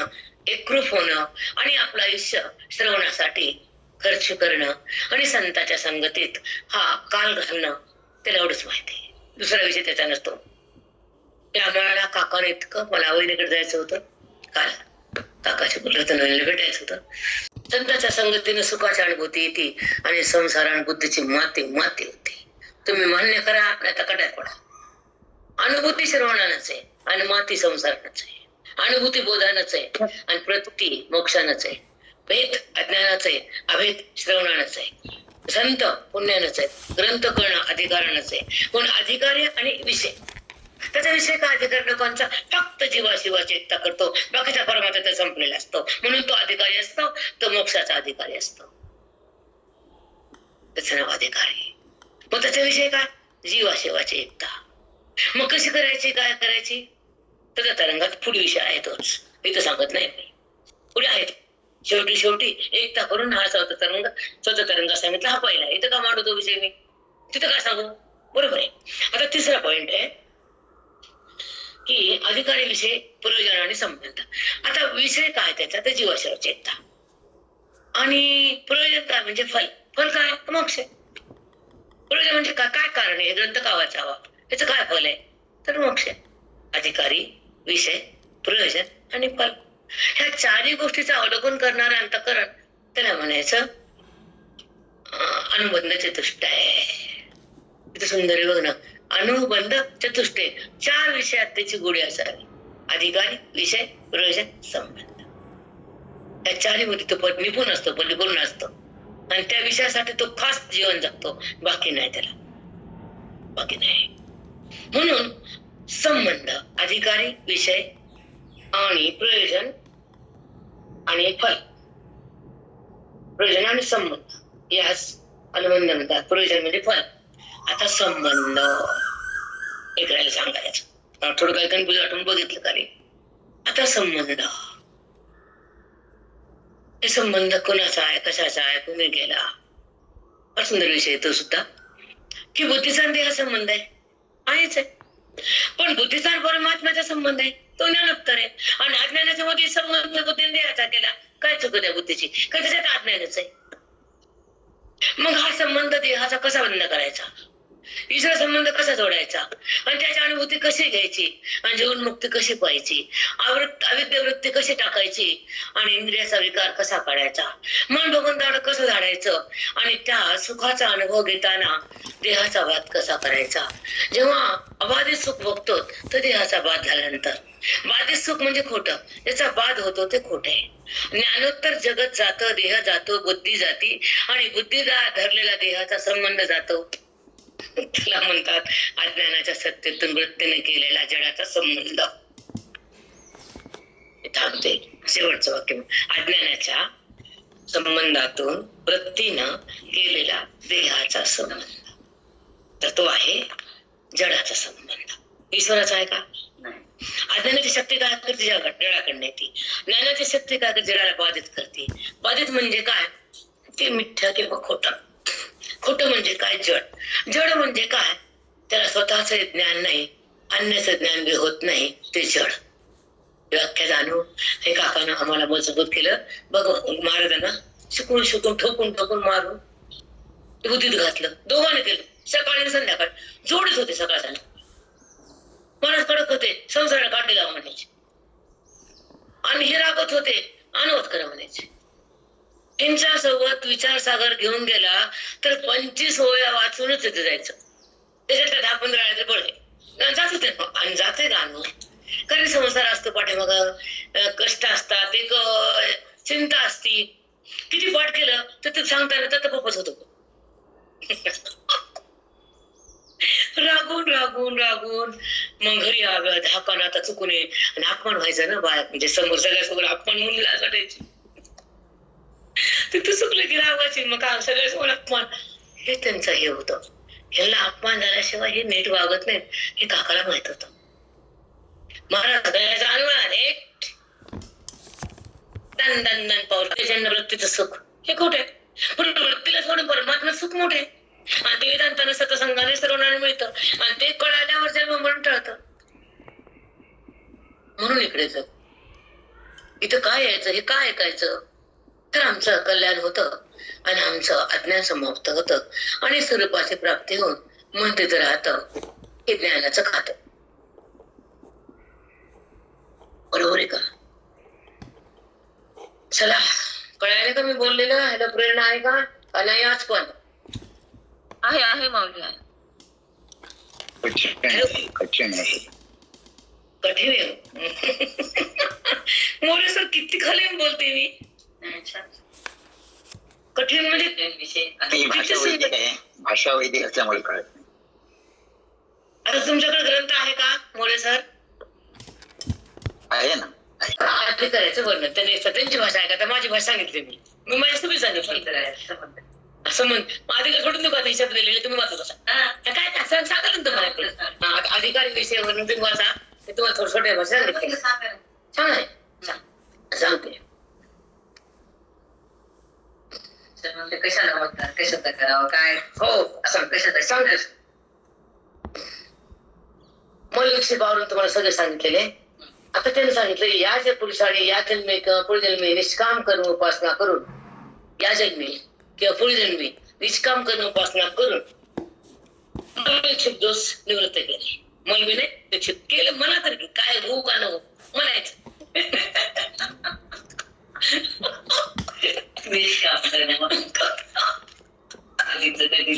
एकरूप होणं आणि आपलं आयुष्य श्रवणासाठी खर्च करणं आणि संतांच्या संगतीत हा काल घालणं, त्याला एवढंच माहिती. दुसरा विषय त्याचा नसतो. त्यामुळे काकाने इतकं मला वहिनीकडे जायचं होतं, काल काकाच्या बोलत भेटायचं होतं. संतांच्या संगतीने सुखाची अनुभूती येते आणि संसाराने बुद्धीची माती होती. तुम्ही मान्य करा, नाही तर कड्यात पडा. अनुभूती श्रवणानच आहे आणि माती संसारानच आहे. अनुभूती बोधानच आहे आणि प्रती मोक्षानच आहे. भेद अज्ञानाच आहे, अभेद श्रवणानच आहे. संत पुण्यानच आहे, ग्रंथ करणं अधिकारानच आहे. पण अधिकारी आणि विषय, त्याचा विषय काय? अधिकार लोकांचा फक्त जीवाशिवाची एकता करतो, बाकीचा परमात्मा संपलेला असतो. म्हणून तो अधिकारी असतो, तो मोक्षाचा अधिकारी असतो. त्याचं नाव अधिकारी. मग त्याच्याविषयी काय? जीवाशिवाची एकता. मग कशी करायची, काय करायची? त्याच्या तरंगात पुढे विषय आहे तोच, इथं सांगत नाही, पुढे आहेत. शेवटी एकता करून हा चौथा तरंग सांगितला, हा पहिला. इथं का मांडू तो विषय मी, तिथं काय सांगू? बरोबर आहे. आता तिसरा पॉइंट आहे की अधिकारी विषय, प्रयोजन आणि संबंध. आता विषय काय त्याचा? तर जीवाशिवाची एकता. आणि प्रयोजन काय? म्हणजे फल काय? मोक्ष. प्रयोजन म्हणजे काय कारण आहे? ग्रंथ का वाचावा, याचं काय फल आहे? तर मोक्ष. अधिकारी, विषय, प्रयोजन आणि फल, ह्या चारही गोष्टीचं अवलोकन करणारं अंतःकरण, त्याला म्हणायचं अनुबंध चतुष्टय. इथे सुंदर आहे बघ ना, अनुबंध चतुष्टय. 4 विषयात त्याची गोडी असावी. अधिकारी, विषय, प्रयोजन, संबंध. त्या चारही मध्ये तो निपुण असतो, परिपूर्ण असतो आणि त्या विषयासाठी तो खास जीवन जगतो. बाकी नाही त्याला, बाकी नाही. म्हणून संबंध, अधिकारी, विषय आणि प्रयोजन आणि फल. प्रयोजन आणि संबंध यास अनुबंध म्हणतात. प्रयोजन म्हणजे फल. आता संबंध एक राहिला सांगायचं, थोडं काही कन्फ्युज वाटून बघितलं का रे. आता संबंध, हे संबंध कोणाचा आहे, कशाचा आहे, कोणी केला? फार सुंदर विषय तो सुद्धा, की बुद्धीचा आणि देहा संबंध आहेच आहे. पण बुद्धीचा आणि परमात्म्याचा संबंध आहे, तो ज्ञानोत्तर आहे. आणि अज्ञानाच्या मध्ये संबंध बुद्धीने देहाचा केला, काय चुक त्या बुद्धीची? का त्याच्यात अज्ञानच आहे. मग हा संबंध देहाचा कसा बंद करायचा, ईश्वर संबंध कसा जोडायचा आणि त्याची अनुभूती कशी घ्यायची आणि जीवनमुक्ती कशी पाहायची, अविद्या वृत्ती कशी टाकायची आणि इंद्रियाचा विकार कसा काढायचा, मन भगवंताला कसं झाडायचं आणि त्या सुखाचा अनुभव घेताना देहाचा बाध कसा करायचा. जेव्हा अबाधित सुख बघतो तर देहाचा बाध झाल्यानंतर, बाधित सुख म्हणजे खोटं, त्याचा बाध होतो ते खोट आहे. ज्ञानोत्तर जगत जातं, देह जातो, बुद्धी जाती आणि बुद्धीला धरलेला देहाचा संबंध जातो. त्याला म्हणतात अज्ञानाच्या सत्तेतून वृत्तीने केलेला जडाचा संबंध. थांबते, शेवटचं वाक्य. अज्ञानाच्या संबंधातून वृत्तीनं केलेला देहाचा संबंध, तर तो आहे जडाचा संबंध. ईश्वराचा आहे का? अज्ञानाची शक्ती काय करते? जडाकडे येते. ज्ञानाची शक्ती काय करते? जडाला बाधित करते. बाधित म्हणजे काय? ते मिथ्या किंवा खोटं. खोटं म्हणजे काय? जड. जड म्हणजे काय? त्याला स्वतःच ज्ञान नाही अन्याचं ज्ञान बी होत नाही ते जड. व्याख्या जाणून हे काकानं आम्हाला मजबूत केलं. बघ महाराजांना शिकून शिकून ठोकून ठोकून मारून बुद्धीत घातलं. दोघांनी केलं, सकाळी आणि संध्याकाळी. जोडीच होते सकाळ मनात कडक होते, संसाराला काटे लावा म्हणायचे. आणि हे रागत होते, अनवत करा म्हणायचे. त्यांच्या सोबत विचारसागर घेऊन गेला तर 25 ओव्या वाचूनच येते जायचं. त्याच्यातल्या 10-15 आळे पडले जात होते आणि जाते गाणं. कारण संसार असतो पाठीमाग, कष्ट असतात, एक चिंता असती. किती पाठ केलं तर ते सांगता येतं तर पप्पाच होतो. रागून रागून रागून मग घरी आव्या धाकान आता चुकून आणि अपमान व्हायचं ना बाय, म्हणजे समोर सगळ्यासमोर अपमान मुलीला वाटायची. तिथं चुकलं की रागायची, मग का सगळ्यासमोर अपमान. हे त्यांचं हे होतं. ह्यांना अपमान झाल्याशिवाय हे नीट वागत नाहीत हे काकाला माहित होतं. महाराज दन दन दन पाऊल वृत्तीचं सुख हे कुठे, पण वृत्तीला सोडून परमात्मा सुख मोठे. आणि ते वेदांतानं सतसंगाने सर्वांना मिळतं आणि ते कळाल्यावर जन्म म्हणून टळतं. म्हणून इकडे इथं काय यायचं, हे काय ऐकायचं, तर आमचं कल्याण होतं आणि आमचं अज्ञान समाप्त होतं आणि स्वरूपाची प्राप्ती होऊन मन तिथं राहतं. हे ज्ञानाचं खातं. बरोबर आहे का? चला, कळायला का मी बोललेलं? ह्याला प्रेरणा आहे का? नाही आज पण आहे माऊली आहे. कठीण आहे. मोरे सर किती खाली बोलते मी. कठीण म्हणजे भाषा वैदिक असल्यामुळे कळत नाही. आता तुमच्याकडे ग्रंथ आहे का मोरे सर? आहे ना. आधी करायचं वर्णन. त्यांची भाषा आहे का? तर माझी भाषा सांगितली मी माझी तुम्ही सांगितलं असं म्हण. माझी सोडून देऊ का हिशोब दिलेले तुम्ही वाचत असा काय सांगा ना तुम्हाला. अधिकारी विषय वर्णन तुम्ही वाचा, ते तुम्हाला थोडं छोट्या भाषा सांगितली. छान आहे, सांगते. कशाला बघतात, कशात करावं काय, हो कशात सांगते. मौलिक पावरून तुम्हाला सगळे सांगितलेले. आता त्यांनी सांगितलं या जे पुरुषाने या जन्मी किंवा पुढे जन्मी निष्काम कर्म उपासना करून, या जन्मी किंवा पुढे जन्मी निष्काम कर्म उपासना करून दोष निवृत्त केले. मौलवीने निक्षिप्त केलं. मला तर काय होऊ का नको म्हणायचं. कधी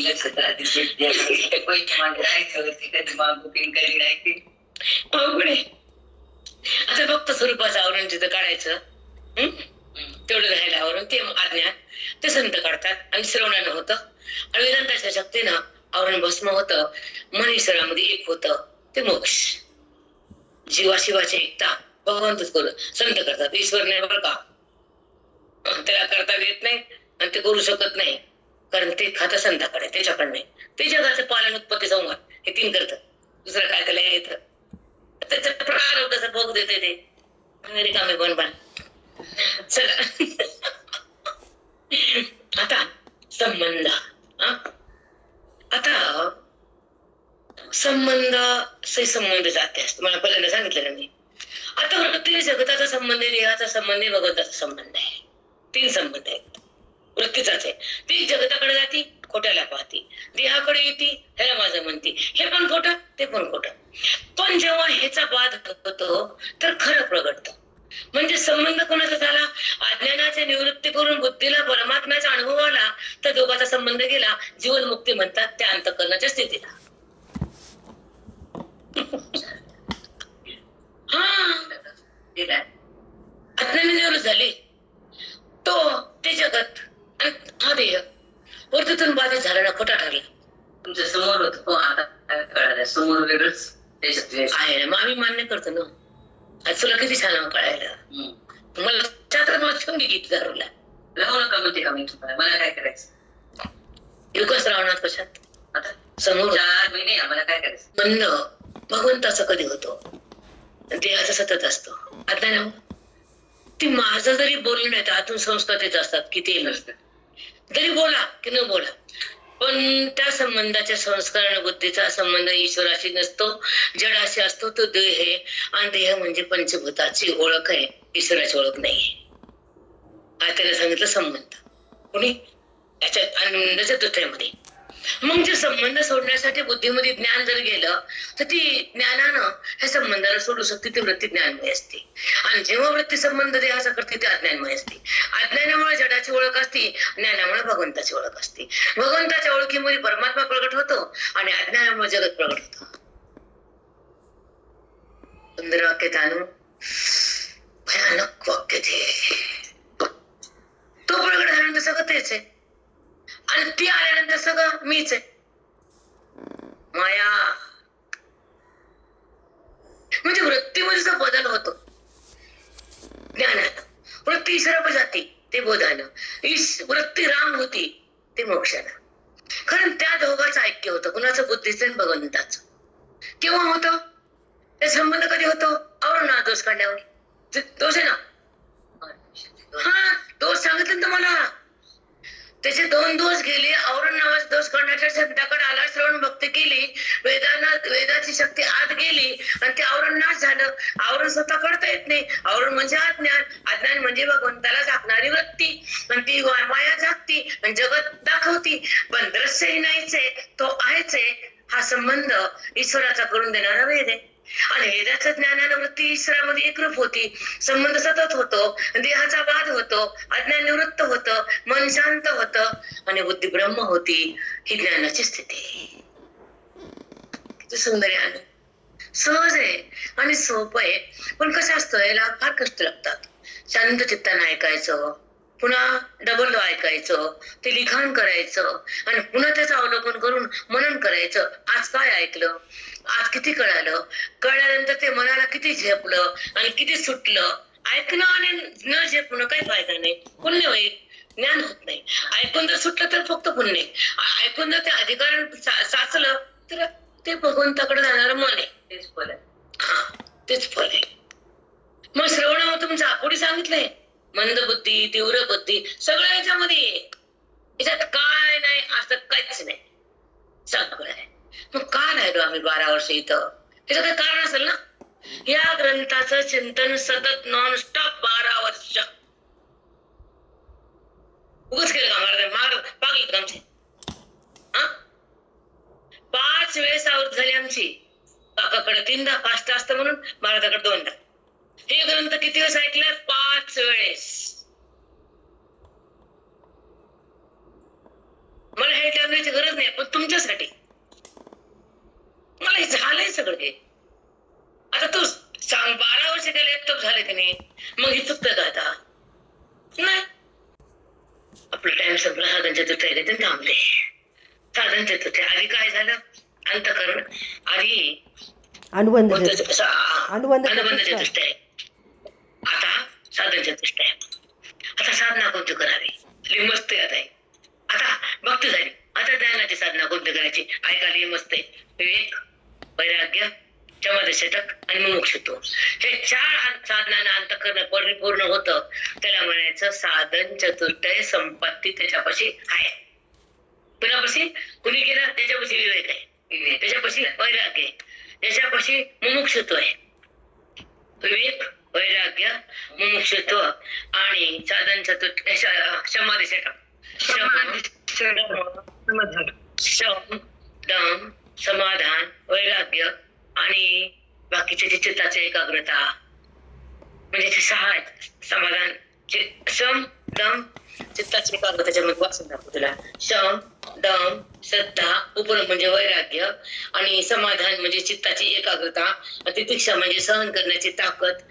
लक्षात कधी मागून कधी नाही अवघडे. आता फक्त स्वरूपाचं आवरण जिथं काढायचं, तेवढं राहायला आवरण ते अज्ञान ते संत काढतात आणि श्रवणानं होतं आणि वेदांताच्या शक्तीनं आवरण भस्म होतं. मन ईश्वरामध्ये एक होतं ते मोक्ष. जीवा शिवाची एकता भगवंतच करू संत करतात. ईश्वर नाही बरं का, त्याला करता येत नाही आणि ते करू शकत नाही, कारण ते खातं संताकडे, त्याच्याकडे नाही. ते जगाचं पालन उत्पत्ती संहार हे 3 करतं. दुसरं काय त्याला येतं. त्याचा प्रारब्धाचा भोग देते ते रिकामे बनबान. चला आता संबंध. आता संबंध संबंध जाते असतो. मला पहिल्यांदा सांगितलं ना मी. आता वृत्ती जगताचा संबंध, देहाचा संबंध, भगवंताचा संबंध आहे. 3 संबंध आहेत. वृत्तीचाच आहे. ती जगताकडे जाती, खोट्याला पाहती, देहाकडे येते, ह्याला माझं म्हणते. हे पण खोटं, ते पण खोटं. पण जेव्हा ह्याचा बाध होतो तर खरं प्रगटतं. म्हणजे संबंध कोणाचा झाला? अज्ञानाची निवृत्ती करून बुद्धीला परमात्म्याचा अनुभव आला तर दोघांचा संबंध गेला. जीवनमुक्ती म्हणतात त्या अंतःकरणाच्या स्थितीला. अज्ञानी निवृत्त झाली तो ते जगत आणि हा देह वरतीतून बाधित झाला ना, खोटा ठरला. तुमच्या समोर होत, आता कळालं समोर वेगळंच आहे ना. मग आम्ही मान्य करतो ना. आज तुला किती छान कळायला. मला ठेवून घेतली दारूला. राहू नका म्हणते का मी तुम्हाला, मला काय करायचं. युगच राहणार कशात. आता समोर 4 महिने आम्हाला काय करायचं. बंध भगवंताचा कधी होतो, देहाचा सतत असतो. आता ना ती माझं जरी बोलणं नाही तर आतून संस्कार येत असतात किती नसतं. तरी बोला की न बोला पण त्या संबंधाच्या संस्कार आणि बुद्धीचा संबंध ईश्वराशी नसतो, जडाशी असतो. तो देह आहे आणि देह म्हणजे पंचभूताची ओळख आहे, ईश्वराची ओळख नाही. हा त्याने सांगितलं संबंध कोणी याच्या आनंदाच्या दुसऱ्यामध्ये. मग जे संबंध सोडण्यासाठी बुद्धीमध्ये ज्ञान जर गेलं तर ती ज्ञानानं ह्या संबंधाला सोडू शकते. ती वृत्ती ज्ञानमय असते. आणि जेव्हा वृत्ती संबंध देहाचा करते ते अज्ञानमय असते. अज्ञानामुळे जडाची ओळख असते, ज्ञानामुळे भगवंताची ओळख असते. भगवंताच्या ओळखीमध्ये परमात्मा प्रगट होतो आणि अज्ञानामुळे जगत प्रगट होतो. सुंदर वाक्य तानू, भयानक वाक्य ते. तो प्रगट झाल्यानंतर सगळं तेच आहे आणि ती आल्यानंतर सगळं मीच आहे. माया म्हणजे वृत्तीमध्ये जो बदल होतो ज्ञानानं, वृत्ती ईश्वराकडे जाते ते बोधानं, वृत्ती राम होती ते मोक्षानं. कारण त्या दोघांचं ऐक्य होतं, कुणाचं? बुद्धीचं आणि भगवंताचं. केव्हा होतं ते संबंध? कधी होतो? आवरण दोष काढल्यावर. दोष आहे ना, हा दोष सांगितले तुम्हाला. त्याचे 2 दोष गेले. आवरण नावाचा दोष करण्याच्या शब्दाकडे आला, श्रवण भक्ती केली, वेदाची शक्ती आत गेली आणि ते आवरण नाश झालं. आवरण स्वतः करता येत नाही. आवरण म्हणजे अज्ञान, अज्ञान म्हणजे भगवंताला झाकणारी वृत्ती आणि ती माया झाकती आणि जगत दाखवती. पण दृश्यही नाहीच आहे, तो आहेच आहे. हा संबंध ईश्वराचा करून देणारा वेद आहे आणि वेदाच्या ज्ञानानं वृत्ती ईश्वरामध्ये एकरूप होती. संबंध सतत होतो, देहाचा बाध होतो, अज्ञान निवृत्त होतं, मन शांत होतं आणि बुद्धी ब्रह्म होती. ही ज्ञानाची स्थिती. किती सुंदर आहे, सहज आहे आणि सोपं आहे. पण कसं असतं, याला फार कष्ट लागतात. शांत चित्तानं ऐकायचं, पुन्हा डबल ऐकायचं, ते लिखाण करायचं आणि पुन्हा त्याचं अवलोकन करून मनन करायचं. आज काय ऐकलं, आज किती कळालं, कळल्यानंतर ते मनाला किती झेपलं आणि किती सुटलं. ऐकणं आणि न झेपणं काही फायदा नाही, पुण्य होईल, ज्ञान होत नाही. ऐकून जर सुटलं तर फक्त पुण्य. ऐकून जर ते अधिकार साचलं तर ते भगवंताकडे जाणारं मन आहे. तेच फल आहे. हा, तेच फल आहे. मग श्रवणामध्ये तुमचं आपुढे सांगितलंय, मंद बुद्धी, तीव्र बुद्धी, सगळं याच्यामध्ये. याच्यात काय नाही असं काहीच नाही, सगळं आहे. मग का राहिलो आम्ही 12 वर्ष इथं? त्याचं काही कारण असेल ना. या ग्रंथाचं चिंतन सतत नॉन स्टॉप 12 वर्ष उगच केलं का? महाराज पागल का आमचे? 5 वेळेस आवृत्ती झाली आमची. काकाकडे 3दा, फास्ट असतं म्हणून महाराजाकडे 2दा. हे ग्रंथ किती वेळेस ऐकलं? 5 वेळेस. मला हे टाळण्याची गरज नाही, पण तुमच्यासाठी मला हे झालंय सगळं. हे आता तू सांग, 12 वर्ष त्याला एकटप झाले की नाही, मग हे चुकतं का आता? नाही. आपलं टाइम संपला. साधनच्या तुट्या घेते थांबले. साधनच्या तुट्या आधी काय झालं? अंतकरण आधी अनुबंधाच्या दृष्ट्या आहे. आता साधनच्या दृष्ट्या आहे. आता साधना कोणती करावी? मस्त आहे. आता भक्ती झाली, आता ज्ञानाची साधना कोणती करायची? ऐकायला मस्त आहे. विवेक, वैराग्य, क्षमदशतक आणि मुमुक्षुत्व, हे 4 साधनानं अंतःकरण परिपूर्ण होतं. त्याला म्हणायचं साधन चतुष्टय संपत्ती त्याच्यापाशी आहे. कुणापाशी? कुणी केलं? त्याच्यापाशी विवेक आहे, त्याच्यापाशी वैराग्य आहे, त्याच्यापाशी मुमुक्षुत्व आहे. विवेक, वैराग्य, मुमुक्षुत्व आणि साधन चतुष्टय, क्षमदशतक, शम, दम, समाधान, वैराग्य आणि बाकीचे चित्ताची एकाग्रता, म्हणजे 6 आहेत. समाधान, शम, दम, चित्ताची एकाग्रता. त्याच्यामध्ये वाचून दाखवतो तुला. शम, दम, श्रद्धा, उपरम म्हणजे वैराग्य आणि समाधान म्हणजे चित्ताची एकाग्रता, तितिक्षा म्हणजे सहन करण्याची ताकद.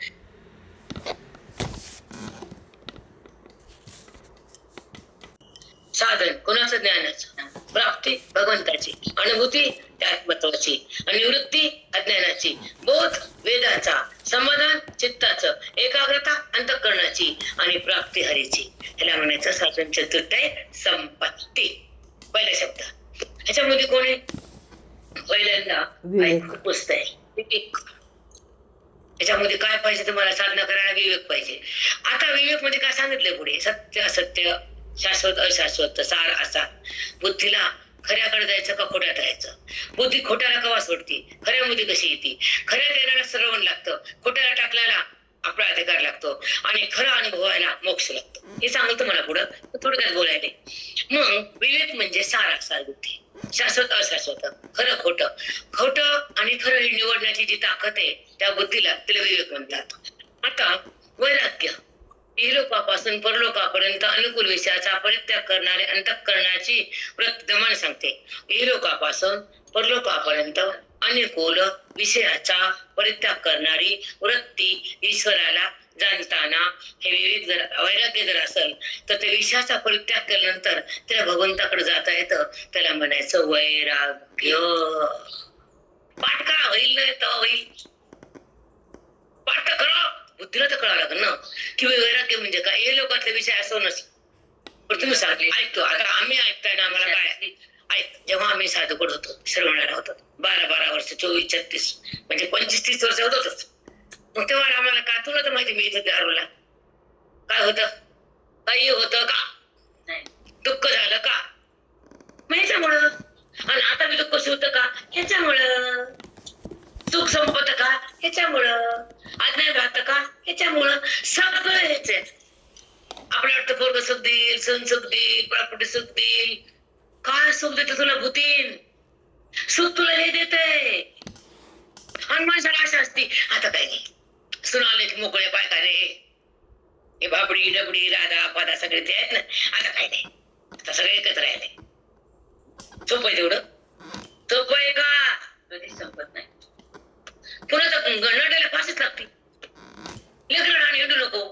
साधन कोणाचं? ज्ञानाचं. प्राप्ती भगवंताची, अनुभूती आत्मत्वाची आणि वृत्ती अज्ञानाची, बोध वेदाचा, समाधान चित्ताचं, एकाग्रता अंतःकरणाची आणि प्राप्ती हरीची. ह्याला म्हणायचं साधन चतुष्टय संपत्ती. पहिला शब्द ह्याच्यामध्ये कोण आहे? पहिल्यांदा पुस्तक आहे विवेक. याच्यामध्ये काय पाहिजे तुम्हाला? साधना करायला विवेक पाहिजे. आता विवेक म्हणजे काय सांगितलंय पुढे? सत्य असत्य, शाश्वत अशाश्वत, सार असा. बुद्धीला खऱ्याकडे जायचं का खोट्यात राहायचं? बुद्धी खोट्याला कवा सोडती, खऱ्यामध्ये कशी येते? खऱ्यात येणारा श्रवण लागतं, खोट्याला टाकल्याला आपला अधिकार लागतो आणि खरं अनुभवायला मोक्ष लागतो. हे सांगतो मला पुढं थोडक्यात बोलायले. मग विवेक म्हणजे सारासार बुद्धी, शाश्वत अशाश्वत, खरं खोटं, खोटं आणि खरं हे निवडण्याची जी ताकद आहे त्या बुद्धीला तिला विवेक म्हणतात. आता वैराग्य, इहलोकापासून परलोकापर्यंत अनुकूल विषयाचा परित्याग करणारे अंतःकरणाची दमन सांगते. इहलोकापासून परलोकापर्यंत अनुकूल विषयाचा परित्याग करणारी वृत्ती ईश्वराला जाणताना हे विवेक जर वैराग्य जर असेल तर ते विषयाचा परित्याग केल्यानंतर त्याला भगवंताकडे जाता येतं. त्याला म्हणायचं वैराग्य. पाठ करा, होईल नाही तर होईल. पाठ तर करा, बुद्धीला तर कळावं लागेल ना की वैराग्य म्हणजे काय. हे लोकांतले विषय असं नसतं. पण तुम्ही सांगले ऐकतो, आता आम्ही ऐकताय ना, आम्हाला काय ऐक. जेव्हा आम्ही साधूकड होतो, श्रवणाला होतो, 12 वर्ष, 24-36 म्हणजे 25-30 वर्ष होतच. मग तेव्हा आम्हाला का तुला तर माहिती मी इथं दारूला काय होतं, काही होतं का, दुःख झालं का, मग ह्याच्यामुळं. आणि आता मी दुःख होतं का, ह्याच्यामुळं. सुख संपत का, ह्याच्यामुळं. अज्ञान राहतं का, ह्याच्यामुळं. सगळं हेच आहे. आपलं वाटतं पोरग सुख देईल, सण सुख देईल, प्रॉपर्टी सुख देईल. काय सुख देतं तुला भूतीन? सुख तुला हे देतंय. आणि माणसाला आशा असती आता काय नाही, सुनाले की मोकळे पाय का रे, हे बाबडी डबडी राधा पादा सगळे ते आहेत ना, आता काय नाही, आता सगळे एकत्र राहिले. सोपं आहे तेवढं? सोपं आहे का? कधीच संपत नाही. पुन्हा तर नटायला फाशीच लागते. लेकरं आणि हिंडू नको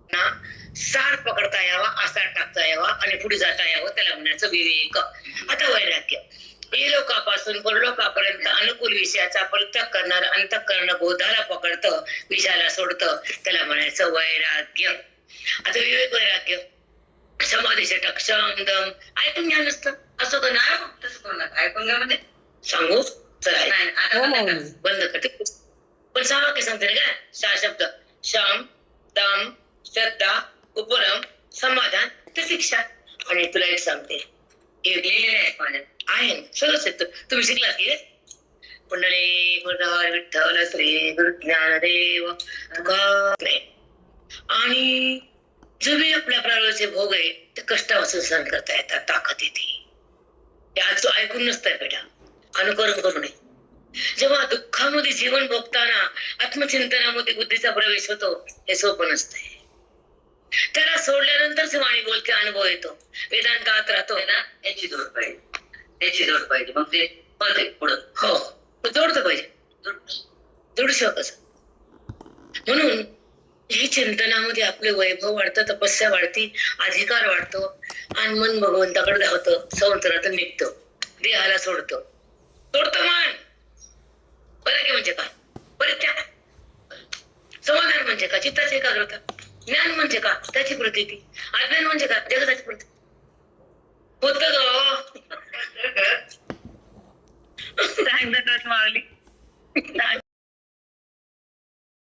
ना, सार पकडता यावा, आसार टाकता यावा आणि पुढे जाता यावं, त्याला म्हणायचं विवेक. आता वैराग्य, इहलोकापासून परलोकापर्यंत अनुकूल विषयाचा परित्याग करणार अंतःकरण बोधाला पकडतं, विषयाला सोडतं, त्याला म्हणायचं वैराग्य. आता विवेक वैराग्य समाधी षटक, शम दम ऐकून घ्या नसतं असं का नाही. तसं करू नका, ऐकून घ्या म्हणजे सांगू चला बंद करते. पण 6 वाक्य सांगते ना काय, 6 शब्द: शम, दम, श्रद्धा, उपरम, समाधान, प्रतीक्षा. आणि तुला एक सांगते, एक लिहिलेलं आहे सगळंच येतं, तुम्ही शिकलात की. पुंडलिक वरदार विठ्ठल श्री गुरु ज्ञानदेव तुका. आणि जो मी आपल्या प्राणाचे भोग आहे ते कष्टापासून सहन करता येतात, ताकद येते. याच ऐकून नसतंय बेटा, अनुकरण करू नये. जेव्हा दुःखामध्ये जीवन भोगताना आत्मचिंतनामध्ये बुद्धीचा प्रवेश होतो, हे सोपं नसतंय. त्याला सोडल्यानंतर वाणी बोलते, अनुभव येतो, वेदांतात राहतो ना. याची जोड पाहिजे, त्याची जोड पाहिजे, मग ते पुढं हो जोडतं पाहिजे. जोडशिवाय कसं? म्हणून ही चिंतनामध्ये आपले वैभव वाढतं, तपस्या वाढती, अधिकार वाढतो आणि मन भगवंताकडे धावतं, संसारातून निघतो, देहाला सोडतो. मन. वैराग्य म्हणजे काय? परित्याग. समाधान म्हणजे का? चित्ताची एकाग्रता. ज्ञान म्हणजे का? त्याची प्रतीती. अज्ञान म्हणजे का? जगताची प्रती. होत ग सांगतच माऊली.